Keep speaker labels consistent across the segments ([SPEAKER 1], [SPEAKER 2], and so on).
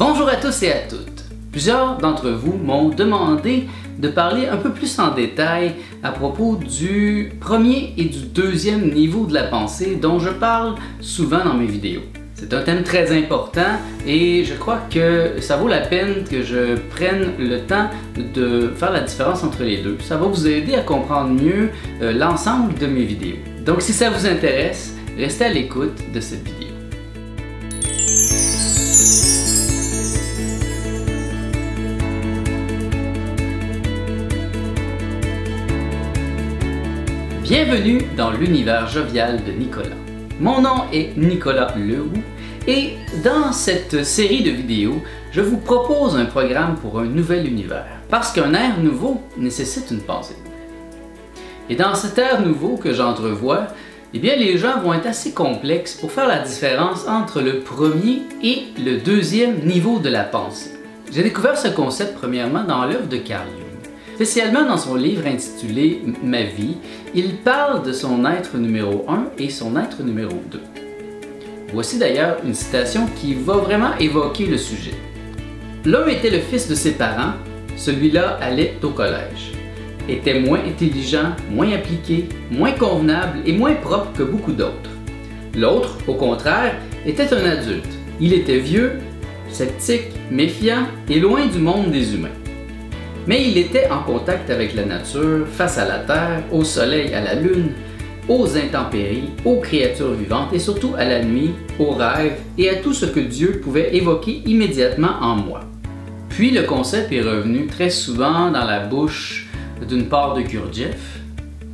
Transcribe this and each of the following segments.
[SPEAKER 1] Bonjour à tous et à toutes. Plusieurs d'entre vous m'ont demandé de parler un peu plus en détail à propos du premier et du deuxième niveau de la pensée dont je parle souvent dans mes vidéos. C'est un thème très important et je crois que ça vaut la peine que je prenne le temps de faire la différence entre les deux. Ça va vous aider à comprendre mieux l'ensemble de mes vidéos. Donc si ça vous intéresse, restez à l'écoute de cette vidéo. Bienvenue dans l'univers jovial de Nicolas. Mon nom est Nicolas Leroux et dans cette série de vidéos, je vous propose un programme pour un nouvel univers. Parce qu'un air nouveau nécessite une pensée. Et dans cet air nouveau que j'entrevois, eh bien les gens vont être assez complexes pour faire la différence entre le premier et le deuxième niveau de la pensée. J'ai découvert ce concept premièrement dans l'œuvre de Carl Jung. Spécialement dans son livre intitulé « Ma vie », il parle de son être numéro 1 et son être numéro 2. Voici d'ailleurs une citation qui va vraiment évoquer le sujet. L'un était le fils de ses parents, celui-là allait au collège. Était moins intelligent, moins appliqué, moins convenable et moins propre que beaucoup d'autres. L'autre, au contraire, était un adulte. Il était vieux, sceptique, méfiant et loin du monde des humains. Mais il était en contact avec la nature, face à la terre, au soleil, à la lune, aux intempéries, aux créatures vivantes et surtout à la nuit, aux rêves et à tout ce que Dieu pouvait évoquer immédiatement en moi. Puis le concept est revenu très souvent dans la bouche d'une part de Gurdjieff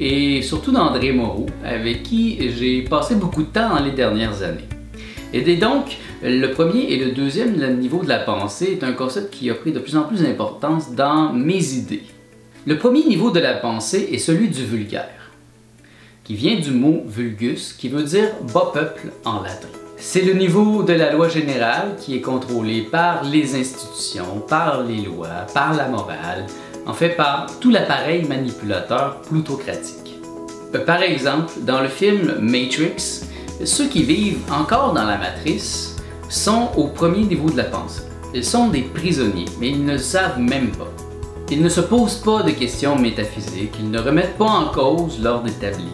[SPEAKER 1] et surtout d'André Moreau, avec qui j'ai passé beaucoup de temps dans les dernières années. Et donc, le premier et le deuxième niveau de la pensée est un concept qui a pris de plus en plus d'importance dans mes idées. Le premier niveau de la pensée est celui du vulgaire, qui vient du mot vulgus, qui veut dire bas peuple en latin. C'est le niveau de la loi générale qui est contrôlé par les institutions, par les lois, par la morale, en fait par tout l'appareil manipulateur plutocratique. Par exemple, dans le film Matrix, ceux qui vivent encore dans la matrice sont au premier niveau de la pensée. Ils sont des prisonniers, mais ils ne le savent même pas. Ils ne se posent pas de questions métaphysiques, ils ne remettent pas en cause l'ordre établi.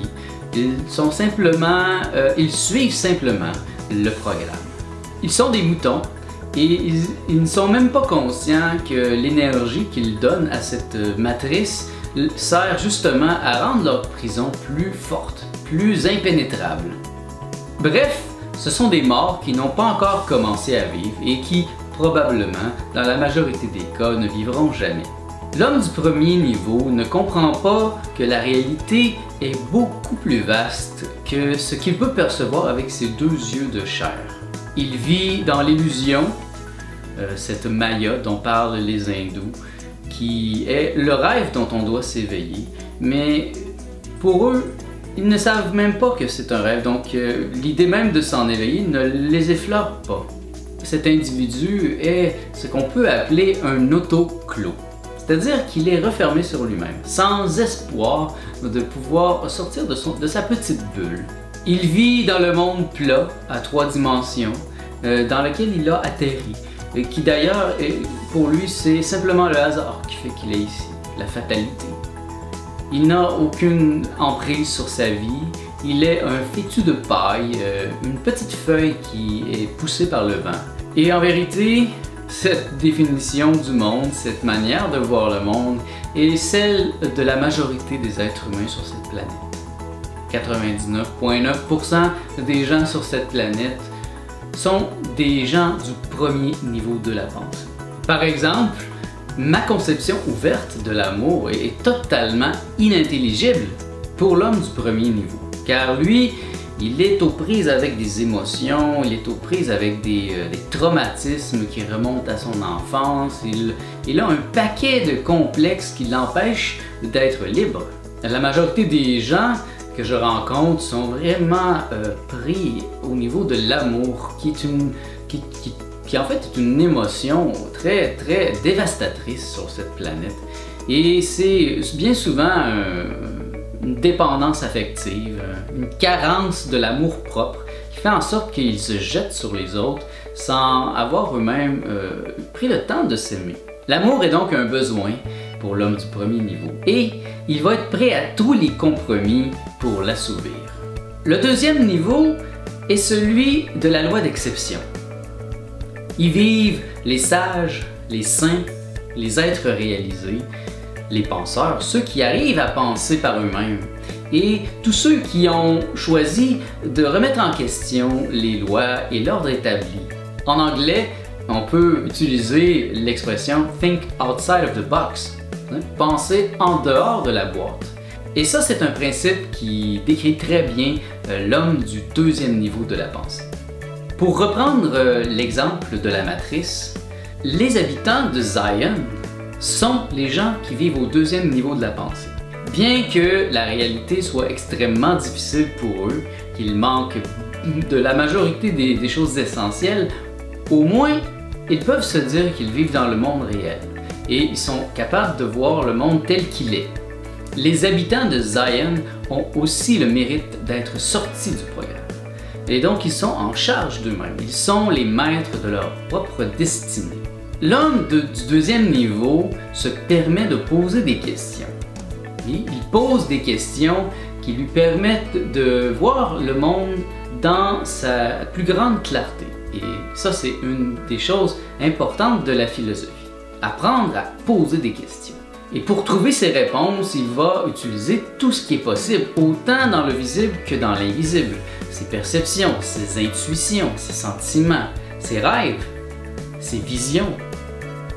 [SPEAKER 1] Ils suivent simplement le programme. Ils sont des moutons et ils ne sont même pas conscients que l'énergie qu'ils donnent à cette matrice sert justement à rendre leur prison plus forte, plus impénétrable. Bref, ce sont des morts qui n'ont pas encore commencé à vivre et qui, probablement, dans la majorité des cas, ne vivront jamais. L'homme du premier niveau ne comprend pas que la réalité est beaucoup plus vaste que ce qu'il peut percevoir avec ses deux yeux de chair. Il vit dans l'illusion, cette maya dont parlent les hindous, qui est le rêve dont on doit s'éveiller, mais pour eux, ils ne savent même pas que c'est un rêve, donc l'idée même de s'en éveiller ne les effleure pas. Cet individu est ce qu'on peut appeler un auto-clos, c'est-à-dire qu'il est refermé sur lui-même, sans espoir de pouvoir sortir de sa petite bulle. Il vit dans le monde plat, à 3 dimensions, dans lequel il a atterri, et qui d'ailleurs, pour lui, c'est simplement le hasard qui fait qu'il est ici, la fatalité. Il n'a aucune emprise sur sa vie, il est un fétu de paille, une petite feuille qui est poussée par le vent. Et en vérité, cette définition du monde, cette manière de voir le monde, est celle de la majorité des êtres humains sur cette planète. 99,9% des gens sur cette planète sont des gens du premier niveau de la pensée. Par exemple, ma conception ouverte de l'amour est totalement inintelligible pour l'homme du premier niveau. Car lui, il est aux prises avec des émotions, il est aux prises avec des traumatismes qui remontent à son enfance, il a un paquet de complexes qui l'empêchent d'être libre. La majorité des gens que je rencontre sont vraiment pris au niveau de l'amour, qui en fait est une émotion très dévastatrice sur cette planète. Et c'est bien souvent une dépendance affective, une carence de l'amour propre qui fait en sorte qu'ils se jettent sur les autres sans avoir eux-mêmes pris le temps de s'aimer. L'amour est donc un besoin pour l'homme du premier niveau et il va être prêt à tous les compromis pour l'assouvir. Le deuxième niveau est celui de la loi d'exception. Y vivent les sages, les saints, les êtres réalisés, les penseurs, ceux qui arrivent à penser par eux-mêmes, et tous ceux qui ont choisi de remettre en question les lois et l'ordre établi. En anglais, on peut utiliser l'expression « think outside of the box », penser en dehors de la boîte. Et ça, c'est un principe qui décrit très bien l'homme du deuxième niveau de la pensée. Pour reprendre l'exemple de la matrice, les habitants de Zion sont les gens qui vivent au deuxième niveau de la pensée. Bien que la réalité soit extrêmement difficile pour eux, qu'ils manquent de la majorité des choses essentielles, au moins ils peuvent se dire qu'ils vivent dans le monde réel et ils sont capables de voir le monde tel qu'il est. Les habitants de Zion ont aussi le mérite d'être sortis du programme. Et donc ils sont en charge d'eux-mêmes. Ils sont les maîtres de leur propre destinée. L'homme du deuxième niveau se permet de poser des questions. Il pose des questions qui lui permettent de voir le monde dans sa plus grande clarté. Et ça, c'est une des choses importantes de la philosophie. Apprendre à poser des questions. Et pour trouver ses réponses, il va utiliser tout ce qui est possible, autant dans le visible que dans l'invisible. Ses perceptions, ses intuitions, ses sentiments, ses rêves, ses visions.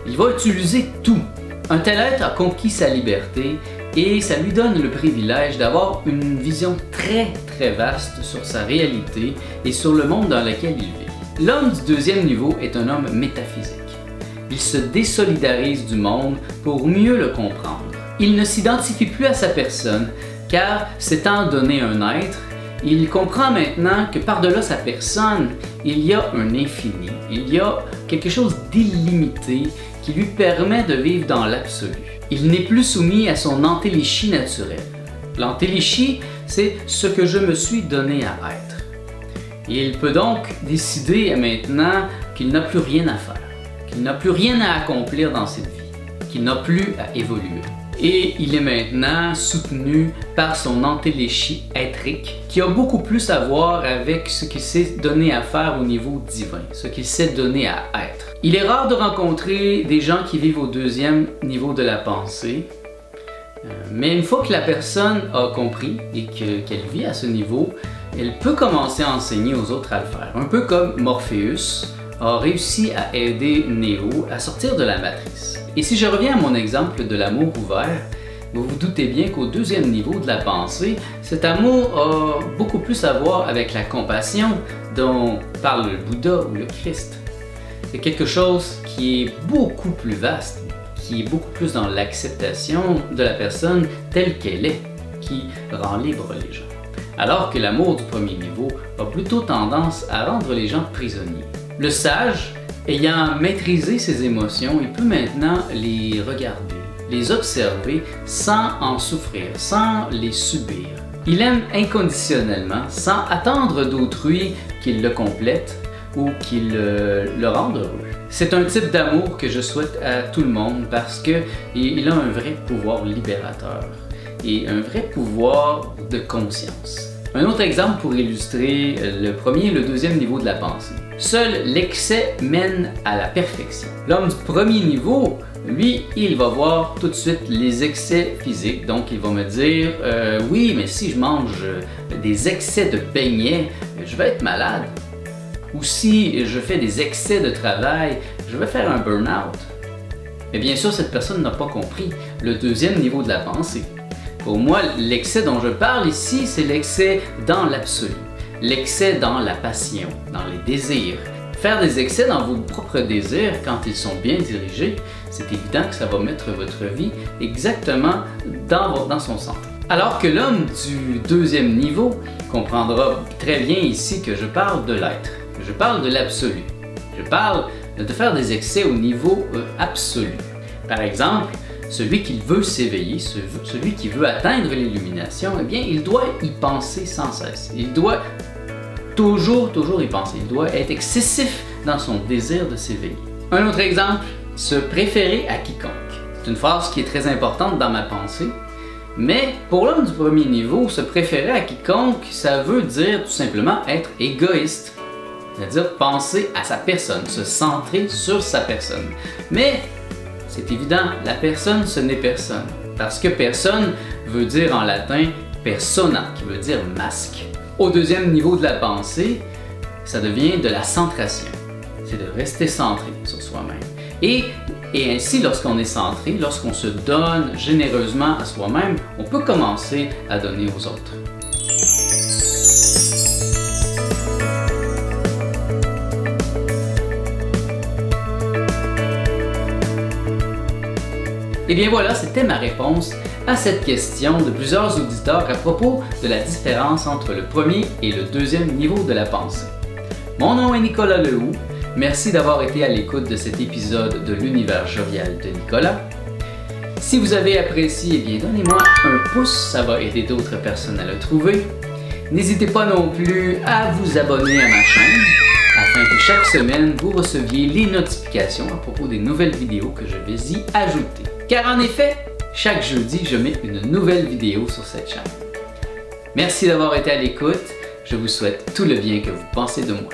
[SPEAKER 1] Il va utiliser tout. Un tel être a conquis sa liberté et ça lui donne le privilège d'avoir une vision très vaste sur sa réalité et sur le monde dans lequel il vit. L'homme du deuxième niveau est un homme métaphysique. Il se désolidarise du monde pour mieux le comprendre. Il ne s'identifie plus à sa personne, car s'étant donné un être, il comprend maintenant que par-delà sa personne, il y a un infini, il y a quelque chose d'illimité qui lui permet de vivre dans l'absolu. Il n'est plus soumis à son antéléchie naturelle. L'antéléchie, c'est ce que je me suis donné à être. Il peut donc décider maintenant qu'il n'a plus rien à faire. Il n'a plus rien à accomplir dans cette vie, qu'il n'a plus à évoluer. Et il est maintenant soutenu par son antéléchie éthrique, qui a beaucoup plus à voir avec ce qu'il s'est donné à faire au niveau divin, ce qu'il s'est donné à être. Il est rare de rencontrer des gens qui vivent au deuxième niveau de la pensée, mais une fois que la personne a compris et qu'elle vit à ce niveau, elle peut commencer à enseigner aux autres à le faire. Un peu comme Morpheus a réussi à aider Néo à sortir de la matrice. Et si je reviens à mon exemple de l'amour ouvert, vous vous doutez bien qu'au deuxième niveau de la pensée, cet amour a beaucoup plus à voir avec la compassion dont parle le Bouddha ou le Christ. C'est quelque chose qui est beaucoup plus vaste, qui est beaucoup plus dans l'acceptation de la personne telle qu'elle est, qui rend libre les gens. Alors que l'amour du premier niveau a plutôt tendance à rendre les gens prisonniers. Le sage, ayant maîtrisé ses émotions, il peut maintenant les regarder, les observer sans en souffrir, sans les subir. Il aime inconditionnellement, sans attendre d'autrui qu'il le complète ou qu'il le rende heureux. C'est un type d'amour que je souhaite à tout le monde parce qu'il a un vrai pouvoir libérateur et un vrai pouvoir de conscience. Un autre exemple pour illustrer le premier et le deuxième niveau de la pensée. Seul l'excès mène à la perfection. L'homme du premier niveau, lui, il va voir tout de suite les excès physiques. Donc, il va me dire oui, mais si je mange des excès de beignets, je vais être malade. Ou si je fais des excès de travail, je vais faire un burn-out. Mais bien sûr, cette personne n'a pas compris le deuxième niveau de la pensée. Pour moi, l'excès dont je parle ici, c'est l'excès dans l'absolu. L'excès dans la passion, dans les désirs. Faire des excès dans vos propres désirs quand ils sont bien dirigés, c'est évident que ça va mettre votre vie exactement dans son centre. Alors que l'homme du deuxième niveau comprendra très bien ici que je parle de l'être, je parle de l'absolu. Je parle de faire des excès au niveau absolu. Par exemple, celui qui veut s'éveiller, celui qui veut atteindre l'illumination, eh bien, il doit y penser sans cesse. Il doit toujours y penser. Il doit être excessif dans son désir de s'éveiller. Un autre exemple, se préférer à quiconque. C'est une phrase qui est très importante dans ma pensée, mais pour l'homme du premier niveau, se préférer à quiconque, ça veut dire tout simplement être égoïste. C'est-à-dire penser à sa personne, se centrer sur sa personne. Mais c'est évident, la personne, ce n'est personne. Parce que personne veut dire en latin persona, qui veut dire masque. Au deuxième niveau de la pensée, ça devient de la centration. C'est de rester centré sur soi-même. Et ainsi, lorsqu'on est centré, lorsqu'on se donne généreusement à soi-même, on peut commencer à donner aux autres. Et bien voilà, c'était ma réponse à cette question de plusieurs auditeurs à propos de la différence entre le premier et le deuxième niveau de la pensée. Mon nom est Nicolas Lehoux. Merci d'avoir été à l'écoute de cet épisode de l'univers jovial de Nicolas. Si vous avez apprécié, eh bien donnez-moi un pouce, ça va aider d'autres personnes à le trouver. N'hésitez pas non plus à vous abonner à ma chaîne afin que chaque semaine vous receviez les notifications à propos des nouvelles vidéos que je vais y ajouter. Car en effet, chaque jeudi, je mets une nouvelle vidéo sur cette chaîne. Merci d'avoir été à l'écoute. Je vous souhaite tout le bien que vous pensez de moi.